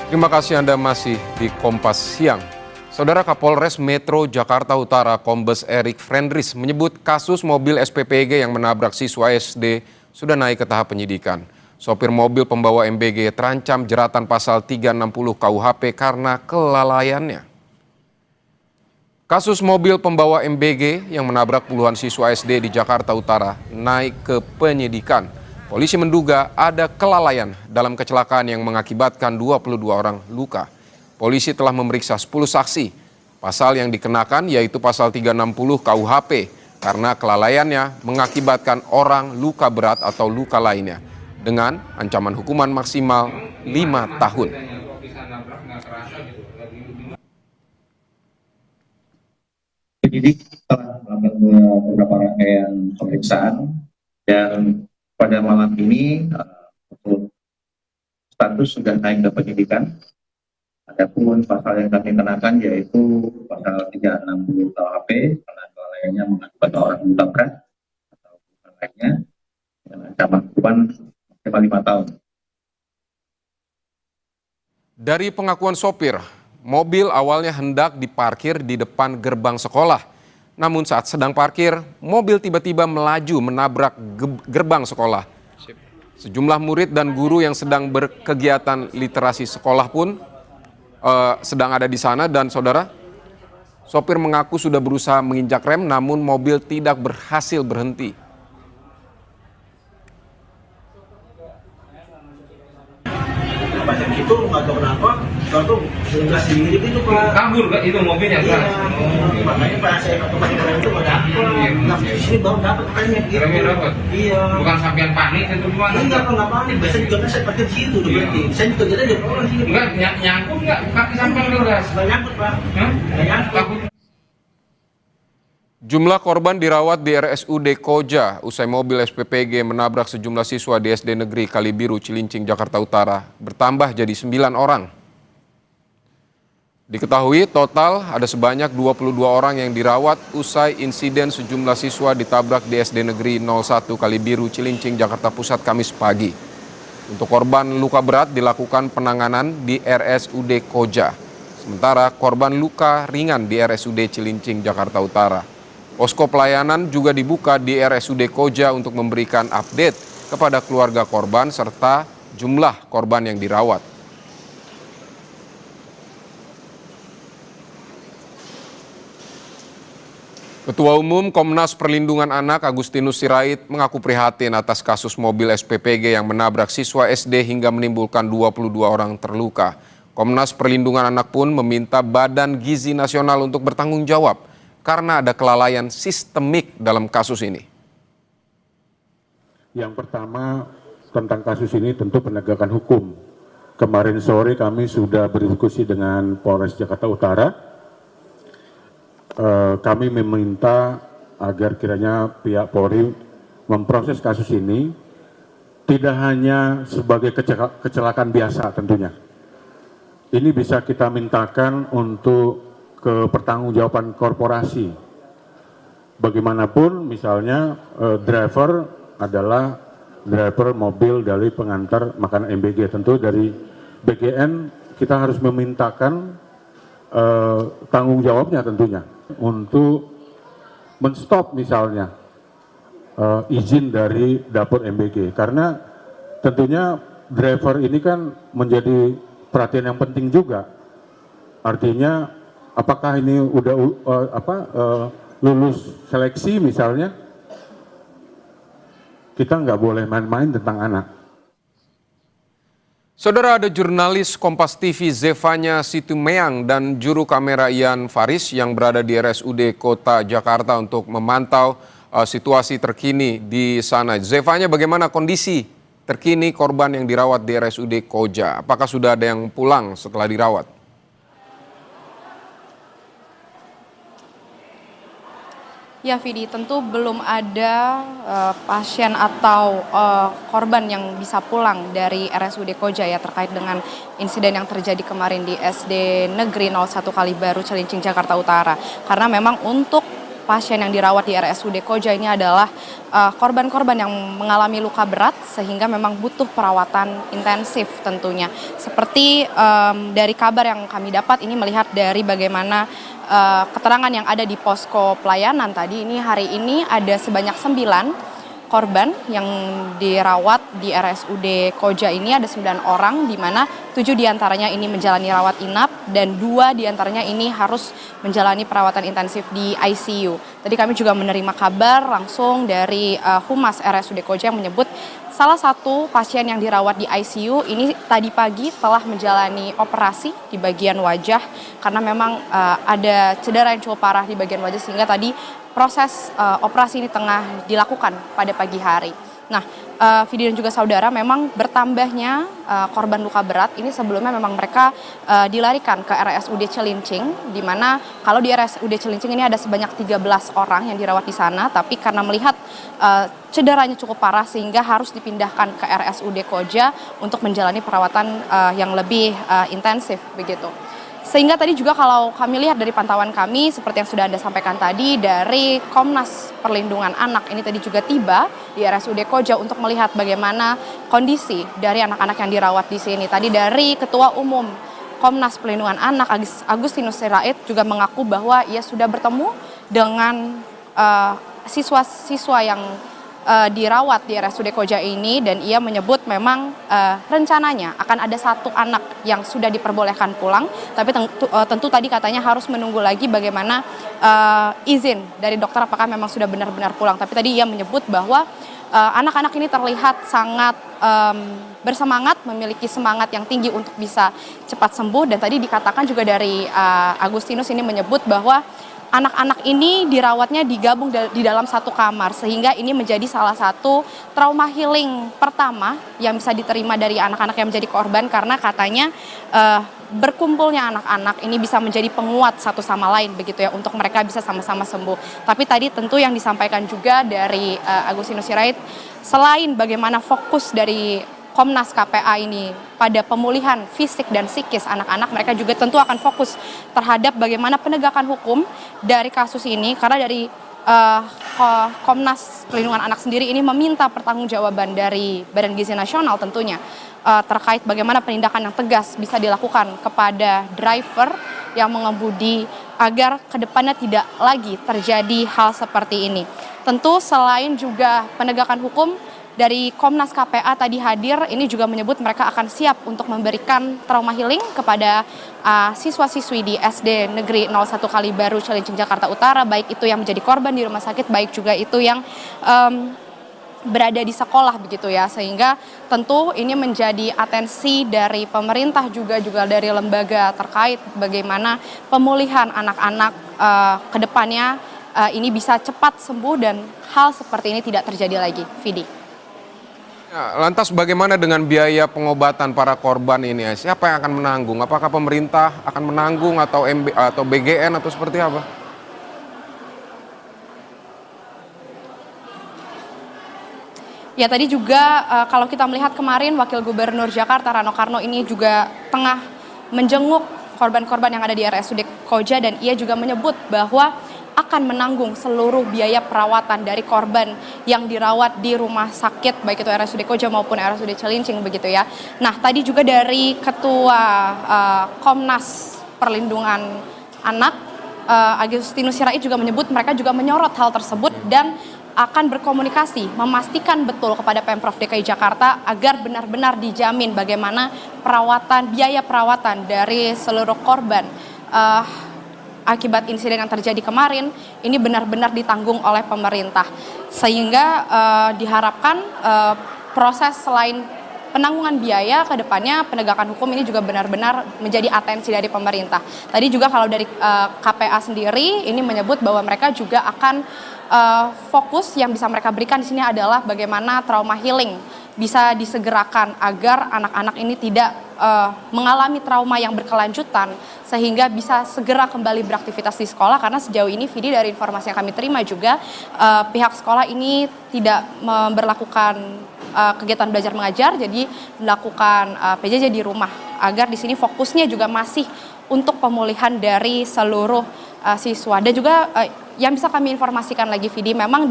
Terima kasih Anda masih di Kompas Siang. Saudara Kapolres Metro Jakarta Utara Kombes Erik Frendris menyebut kasus mobil SPPG yang menabrak siswa SD sudah naik ke tahap penyidikan. Sopir mobil pembawa MBG terancam jeratan pasal 360 KUHP karena kelalaiannya. Kasus mobil pembawa MBG yang menabrak puluhan siswa SD di Jakarta Utara naik ke penyidikan. Polisi menduga ada kelalaian dalam kecelakaan yang mengakibatkan 22 orang luka. Polisi telah memeriksa 10 saksi. Pasal yang dikenakan yaitu pasal 360 KUHP karena kelalaiannya mengakibatkan orang luka berat atau luka lainnya dengan ancaman hukuman maksimal 5 tahun. Penyidik telah melakukan beberapa rangkaian pemeriksaan dan pada malam ini status sudah naik ke penyidikan. Adapun pasal yang kami kenakan yaitu pasal 360 KUHP karena kelalaiannya mengakibatkan orang luka berat atau luka lainnya dengan ancaman hukuman maksimal 5 tahun. Dari pengakuan sopir, mobil awalnya hendak diparkir di depan gerbang sekolah. Namun saat sedang parkir, mobil tiba-tiba melaju menabrak gerbang sekolah. Sejumlah murid dan guru yang sedang berkegiatan literasi sekolah pun sedang ada di sana dan saudara, sopir mengaku sudah berusaha menginjak rem namun mobil tidak berhasil berhenti. Banyak itu nggak tahu kenapa, kalau nggak sendiri itu Pak. Kabur Pak, itu mobilnya Iya, Pak. makanya Pak saya waktu pakai rem itu nggak dapat. Nah di sini baru dapat remnya gitu. Remnya dapat? Iya. Bukan sampean panik itu gimana? Enggak Pak, nggak panik. Biasanya juga kan saya pakai di situ udah berhenti. Saya juga jadi ada orang sini. Enggak, nyangkut nggak kaki sampean udah? Nggak nyangkut Pak. Hah? Nggak nyangkut. Takut. Jumlah korban dirawat di RSUD Koja usai mobil SPPG menabrak sejumlah siswa di SD Negeri Kalibiru, Cilincing, Jakarta Utara bertambah jadi 9 orang. Diketahui total ada sebanyak 22 orang yang dirawat usai insiden sejumlah siswa ditabrak di SD Negeri 01 Kalibiru, Cilincing, Jakarta Pusat Kamis pagi. Untuk korban luka berat dilakukan penanganan di RSUD Koja. Sementara korban luka ringan di RSUD Cilincing, Jakarta Utara. Posko pelayanan juga dibuka di RSUD Koja untuk memberikan update kepada keluarga korban serta jumlah korban yang dirawat. Ketua Umum Komnas Perlindungan Anak Agustinus Sirait mengaku prihatin atas kasus mobil SPPG yang menabrak siswa SD hingga menimbulkan 22 orang terluka. Komnas Perlindungan Anak pun meminta Badan Gizi Nasional untuk bertanggung jawab karena ada kelalaian sistemik dalam kasus ini. Yang pertama tentang kasus ini tentu penegakan hukum. Kemarin sore kami sudah berdiskusi dengan Polres Jakarta Utara. Kami meminta agar kiranya pihak Polri memproses kasus ini tidak hanya sebagai kecelakaan biasa tentunya. Ini bisa kita mintakan untuk ke pertanggungjawaban korporasi. Bagaimanapun misalnya driver adalah driver mobil dari pengantar makanan MBG. Tentu dari BGN kita harus memintakan tanggung jawabnya tentunya untuk menstop misalnya izin dari dapur MBG. Karena tentunya driver ini kan menjadi perhatian yang penting juga. Artinya apakah ini udah lulus seleksi misalnya, kita nggak boleh main-main tentang anak. Saudara, ada jurnalis Kompas TV Zevanya Situmeang dan juru kamera Ian Faris yang berada di RSUD Kota Jakarta untuk memantau situasi terkini di sana. Zevanya, bagaimana kondisi terkini korban yang dirawat di RSUD Koja? Apakah sudah ada yang pulang setelah dirawat? Ya Vidi, tentu belum ada pasien atau korban yang bisa pulang dari RSUD Koja ya terkait dengan insiden yang terjadi kemarin di SD Negeri 01 Kalibaru, Cilincing, Jakarta Utara. Karena memang untuk pasien yang dirawat di RSUD Koja ini adalah korban-korban yang mengalami luka berat sehingga memang butuh perawatan intensif tentunya. Seperti dari kabar yang kami dapat ini melihat dari bagaimana keterangan yang ada di posko pelayanan tadi, ini hari ini ada sebanyak 9 korban yang dirawat di RSUD Koja ini, ada 9 orang, di mana 7 diantaranya ini menjalani rawat inap dan 2 diantaranya ini harus menjalani perawatan intensif di ICU. Tadi kami juga menerima kabar langsung dari Humas RSUD Koja yang menyebut salah satu pasien yang dirawat di ICU ini tadi pagi telah menjalani operasi di bagian wajah karena memang ada cedera yang cukup parah di bagian wajah sehingga tadi proses operasi ini tengah dilakukan pada pagi hari. Nah, Vidi dan juga saudara, memang bertambahnya korban luka berat ini sebelumnya memang mereka dilarikan ke RSUD Cilincing, di mana kalau di RSUD Cilincing ini ada sebanyak 13 orang yang dirawat di sana, tapi karena melihat cederanya cukup parah sehingga harus dipindahkan ke RSUD Koja untuk menjalani perawatan yang lebih intensif begitu. Sehingga tadi juga kalau kami lihat dari pantauan kami, seperti yang sudah Anda sampaikan tadi, dari Komnas Perlindungan Anak ini tadi juga tiba di RSUD Koja untuk melihat bagaimana kondisi dari anak-anak yang dirawat di sini. Tadi dari Ketua Umum Komnas Perlindungan Anak, Agustinus Sirait, juga mengaku bahwa ia sudah bertemu dengan siswa-siswa yang dirawat di RSUD Koja ini, dan ia menyebut memang rencananya akan ada 1 anak yang sudah diperbolehkan pulang, tapi tentu tadi katanya harus menunggu lagi bagaimana izin dari dokter apakah memang sudah benar-benar pulang. Tapi tadi ia menyebut bahwa anak-anak ini terlihat sangat bersemangat, memiliki semangat yang tinggi untuk bisa cepat sembuh, dan tadi dikatakan juga dari Agustinus ini menyebut bahwa anak-anak ini dirawatnya digabung di dalam satu kamar, sehingga ini menjadi salah satu trauma healing pertama yang bisa diterima dari anak-anak yang menjadi korban, karena katanya berkumpulnya anak-anak ini bisa menjadi penguat satu sama lain begitu ya, untuk mereka bisa sama-sama sembuh. Tapi tadi tentu yang disampaikan juga dari Agustinus Sirait, selain bagaimana fokus dari Komnas KPA ini pada pemulihan fisik dan psikis anak-anak, mereka juga tentu akan fokus terhadap bagaimana penegakan hukum dari kasus ini, karena dari Komnas Perlindungan Anak sendiri ini meminta pertanggungjawaban dari Badan Gizi Nasional tentunya terkait bagaimana penindakan yang tegas bisa dilakukan kepada driver yang mengemudi agar kedepannya tidak lagi terjadi hal seperti ini. Tentu selain juga penegakan hukum, dari Komnas KPA tadi hadir, ini juga menyebut mereka akan siap untuk memberikan trauma healing kepada siswa-siswi di SD Negeri 01 Kalibaru, Cilincing, Jakarta Utara, baik itu yang menjadi korban di rumah sakit, baik juga itu yang berada di sekolah begitu ya. Sehingga tentu ini menjadi atensi dari pemerintah juga dari lembaga terkait bagaimana pemulihan anak-anak ke depannya ini bisa cepat sembuh dan hal seperti ini tidak terjadi lagi. Vidi. Ya, lantas bagaimana dengan biaya pengobatan para korban ini? Siapa yang akan menanggung? Apakah pemerintah akan menanggung atau BGN atau seperti apa? Ya, tadi juga kalau kita melihat kemarin Wakil Gubernur Jakarta Rano Karno ini juga tengah menjenguk korban-korban yang ada di RSUD Koja, dan ia juga menyebut bahwa akan menanggung seluruh biaya perawatan dari korban yang dirawat di rumah sakit, baik itu RSUD Koja maupun RSUD Cilincing begitu ya. Nah, tadi juga dari Ketua Komnas Perlindungan Anak, Agustinus Sirait juga menyebut mereka juga menyorot hal tersebut dan akan berkomunikasi memastikan betul kepada Pemprov DKI Jakarta agar benar-benar dijamin bagaimana biaya perawatan dari seluruh korban akibat insiden yang terjadi kemarin ini benar-benar ditanggung oleh pemerintah, sehingga diharapkan proses selain penanggungan biaya ke depannya, penegakan hukum ini juga benar-benar menjadi atensi dari pemerintah. Tadi juga kalau dari KPA sendiri ini menyebut bahwa mereka juga akan fokus yang bisa mereka berikan di sini adalah bagaimana trauma healing bisa disegerakan agar anak-anak ini tidak mengalami trauma yang berkelanjutan sehingga bisa segera kembali beraktivitas di sekolah, karena sejauh ini Vidi dari informasi yang kami terima juga pihak sekolah ini tidak memberlakukan kegiatan belajar mengajar, jadi melakukan PJJ di rumah agar di sini fokusnya juga masih untuk pemulihan dari seluruh siswa. Dan juga yang bisa kami informasikan lagi, Vidi, memang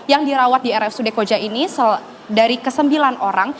yang dirawat di RSUD Koja ini dari ke-9 orang,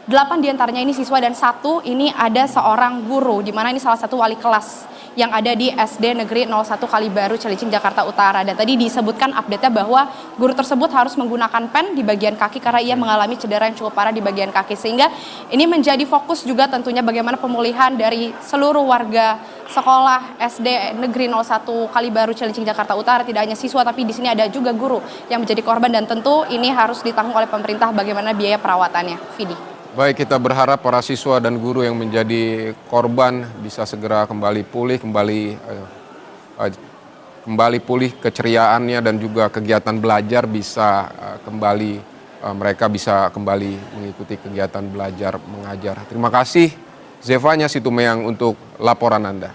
8 diantaranya ini siswa dan 1 ini ada seorang guru, di mana ini salah satu wali kelas yang ada di SD Negeri 01 Kalibaru, Cilincing, Jakarta Utara. Dan tadi disebutkan update-nya bahwa guru tersebut harus menggunakan pen di bagian kaki karena ia mengalami cedera yang cukup parah di bagian kaki. Sehingga ini menjadi fokus juga tentunya bagaimana pemulihan dari seluruh warga sekolah SD Negeri 01 Kalibaru, Cilincing, Jakarta Utara. Tidak hanya siswa, tapi di sini ada juga guru yang menjadi korban, dan tentu ini harus ditanggung oleh pemerintah bagaimana biaya perawatannya. Vidi. Baik, kita berharap para siswa dan guru yang menjadi korban bisa segera kembali pulih, kembali pulih keceriaannya, dan juga kegiatan belajar bisa mereka bisa kembali mengikuti kegiatan belajar mengajar. Terima kasih Zevanya Situmeang untuk laporan Anda.